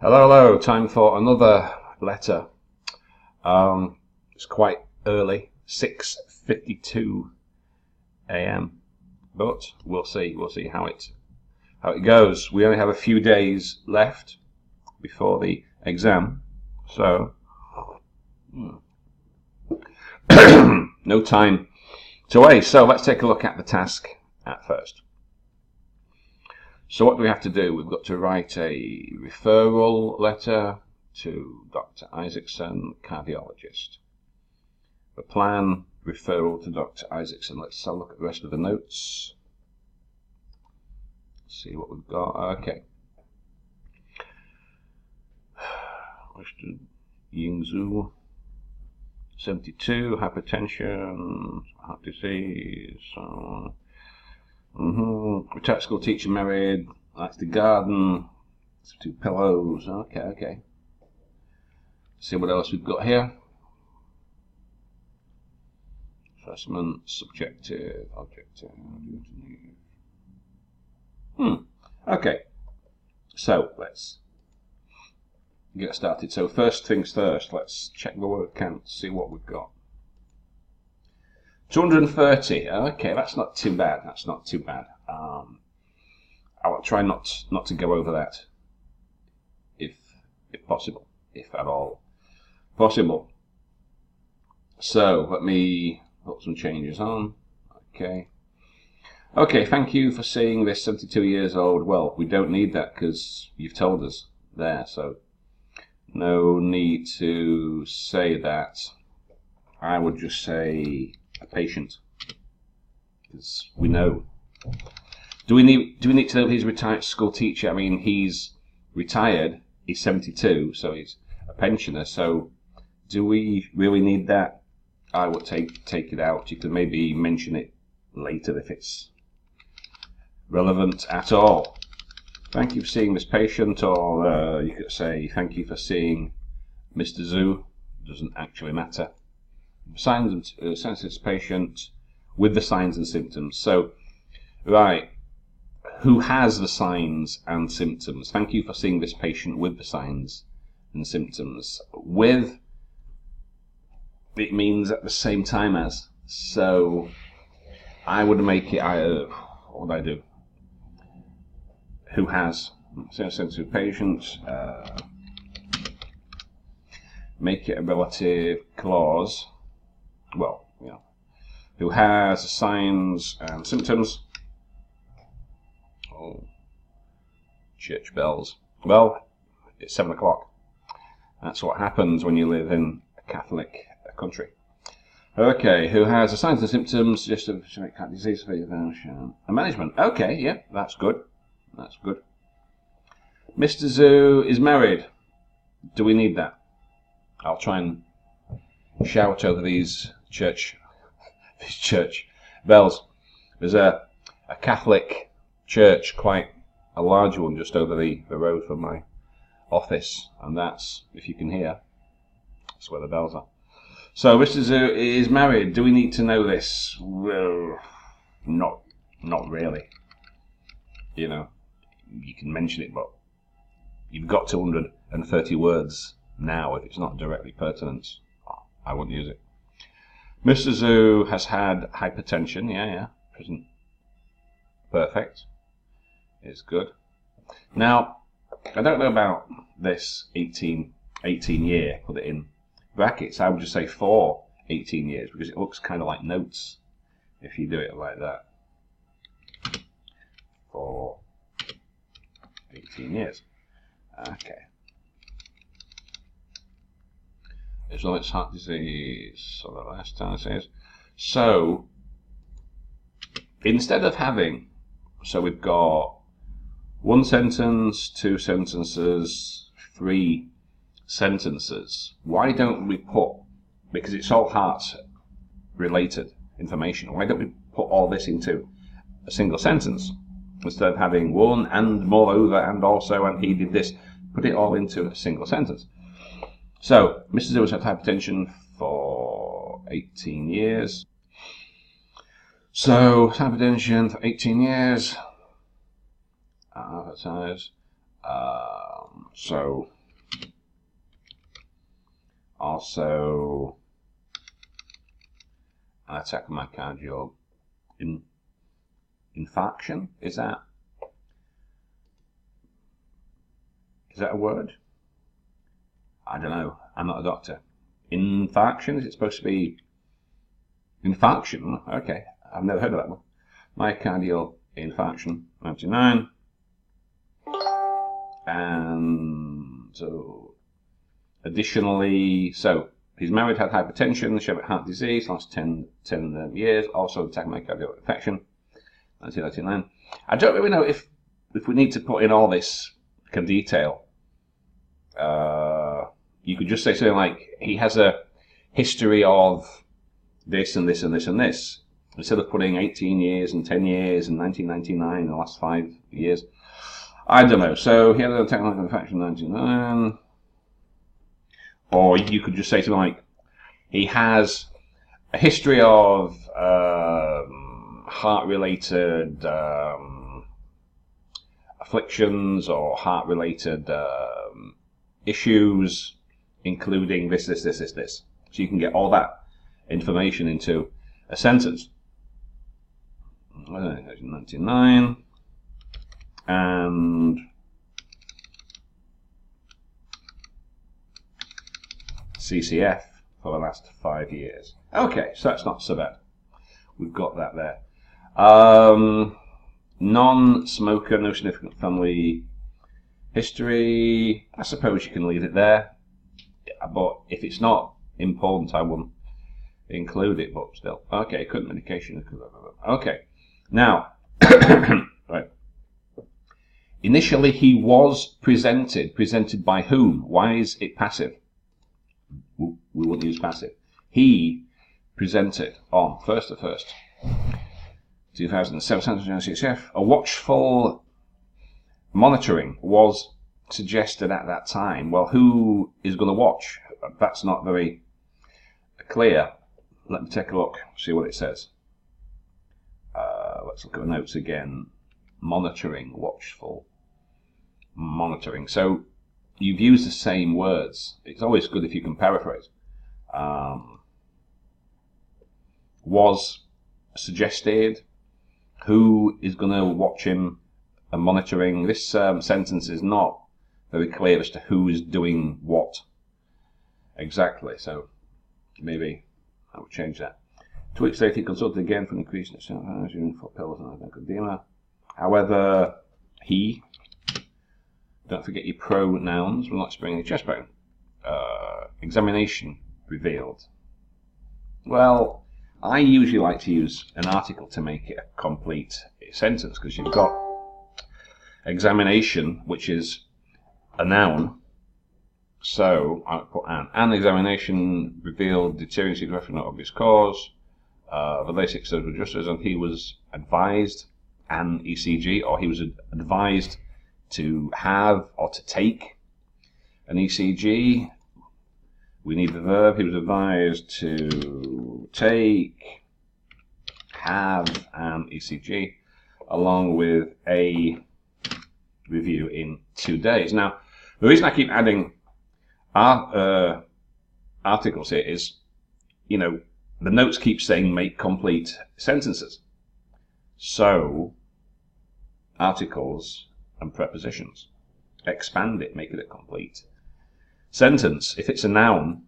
Hello, hello. Time for another letter. It's quite early, 6:52 a.m. But we'll see. We'll see how it goes. We only have a few days left before the exam, so no time to waste. So let's take a look at the task at first. So what do we have to do? We've got to write a referral letter to Dr. Isaacson, cardiologist. The plan, referral to Dr. Isaacson. Let's have a look at the rest of the notes. See what we've got. Okay. Yuen Zu, 72, hypertension, heart disease. Retired school teacher, married, likes the garden, 2 pillows. Okay. See what else we've got here. Assessment, subjective, objective. Okay. So let's get started. So first things first, let's check the word count, see what we've got. 230. Okay, that's not too bad. That's not too bad. I'll try not to go over that, if possible, if at all possible. So let me put some changes on. Okay. Thank you for seeing this 72 years old. Well, we don't need that because you've told us there, so no need to say that. I would just say a patient, because we know. Do we need to know he's a retired school teacher? I mean, he's retired. He's 72, so he's a pensioner. So, do we really need that? I would take it out. You could maybe mention it later if it's relevant at all. Thank you for seeing this patient, or you could say thank you for seeing Mr. Zu. Doesn't actually matter. Signs and sensitive patient with the signs and symptoms. So, right, who has the signs and symptoms? Thank you for seeing this patient with the signs and symptoms. With, it means at the same time as. So, I would make it, what would I do? Who has sensitive patient? Make it a relative clause. Well, who has signs and symptoms. Oh, church bells. Well, it's 7 o'clock. That's what happens when you live in a Catholic country. Okay, who has the signs and symptoms, suggestive heart disease, and management. Okay, yeah, that's good. That's good. Mr. Zu is married. Do we need that? I'll try and shout over these church bells. There's a Catholic church, quite a large one, just over the road from my office, and that's, if you can hear, that's where the bells are. So Mr. Zu is married. Do we need to know this? Well, not really. You can mention it, but you've got 230 words now. If it's not directly pertinent, I wouldn't use it. Mr. Zu has had hypertension. Yeah. Present perfect is good. Now, I don't know about this 18 year. Put it in brackets. I would just say for 18 years because it looks kind of like notes if you do it like that. For 18 years. Okay. As well as heart disease, so the last time it says. So, instead of having, so we've got 1 sentence, 2 sentences, 3 sentences. Why don't we put, because it's all heart related information, why don't we put all this into a single sentence? Instead of having 1 and moreover and also and he did this, put it all into a single sentence. So, Mr. Zu has had hypertension for 18 years. So, hypertension for 18 years. Advertise. So Also, an attack of myocardial infarction. Is that a word? I don't know. I'm not a doctor. Infarction? Is it supposed to be infarction? Okay, I've never heard of that one. Myocardial infarction, 99. And so, additionally, so he's married, had hypertension, shared heart disease, last 10 years. Also, attack myocardial infection, 1999. I don't really know if we need to put in all this detail. You could just say something like, he has a history of this and this and this and this, instead of putting 18 years and 10 years and 1999, the last 5 years. I don't know. So he had a technical infection in 1999. Or you could just say something like, he has a history of heart-related afflictions or heart-related issues, including this. So you can get all that information into a sentence. 1999. And CCF for the last 5 years. Okay, so that's not so bad. We've got that there. Non-smoker, no significant family history. I suppose you can leave it there. But if it's not important, I wouldn't include it, but still. Okay, current medication. Okay, now, right. Initially, he was presented. Presented by whom? Why is it passive? We wouldn't use passive. He presented on 1st of 1st, 2007, CCF. A watchful monitoring was suggested at that time. Well, who is going to watch? That's not very clear. Let me take a look, see what it says. Let's look at the notes again. Monitoring, watchful, monitoring. So you've used the same words. It's always good if you can paraphrase. Was suggested. Who is going to watch him and monitoring? This sentence is not very clear as to who is doing what exactly. So maybe I would change that. 2 weeks later, he consulted again for an increase in for pills and edema. However, he, don't forget your pronouns, will not spring any chest pain. Examination revealed. Well, I usually like to use an article to make it a complete sentence, because you've got examination, which is a noun. So I put an examination revealed deteriorating reference no obvious cause. The basic surgical justice, and he was advised an ECG, or he was advised to have or to take an ECG. We need the verb. He was advised to take, have an ECG, along with a review in 2 days. Now, the reason I keep adding articles here is, you know, the notes keep saying make complete sentences. So, articles and prepositions. Expand it, make it a complete sentence. If it's a noun,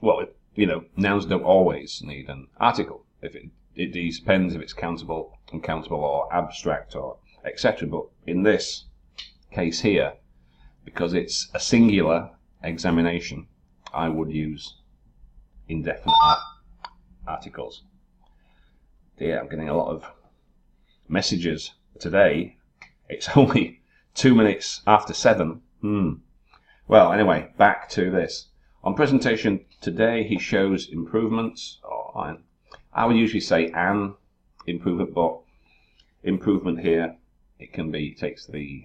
well, you know, nouns don't always need an article. If it depends if it's countable, uncountable, or abstract, or etc. But in this case here, because it's a singular examination, I would use indefinite articles. Yeah, I'm getting a lot of messages today. It's only 2 minutes after 7. Well, anyway, back to this. On presentation today, he shows improvements. I would usually say an improvement, but improvement here, it can be, takes the,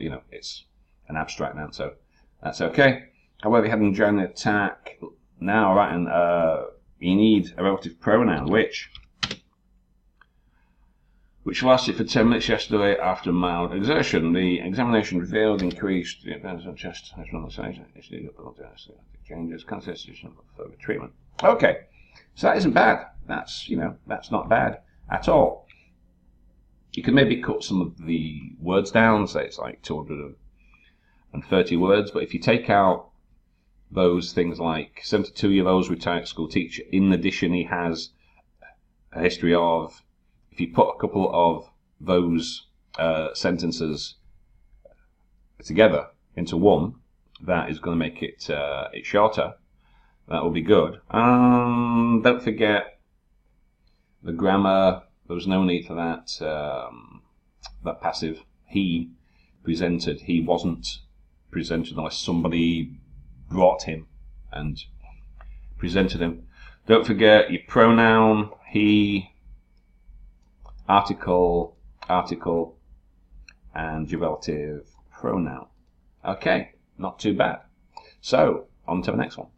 you know, it's an abstract noun, so that's okay. However, he had an angina attack. Now, right, and you need a relative pronoun, which which lasted for 10 minutes yesterday after mild exertion. The examination revealed increased chest changes, constitution of further treatment. Okay, so that isn't bad. That's, that's not bad at all. You can maybe cut some of the words down, say it's like 230 words, but if you take out those things like 72-year-old retired school teacher, in addition he has a history of, if you put a couple of those sentences together into one, that is going to make it shorter. That will be good. Don't forget the grammar. There was no need for that that passive. He presented. He wasn't presented unless somebody brought him and presented him. Don't forget your pronoun. He, article, and your relative pronoun. Okay, not too bad. So, on to the next one.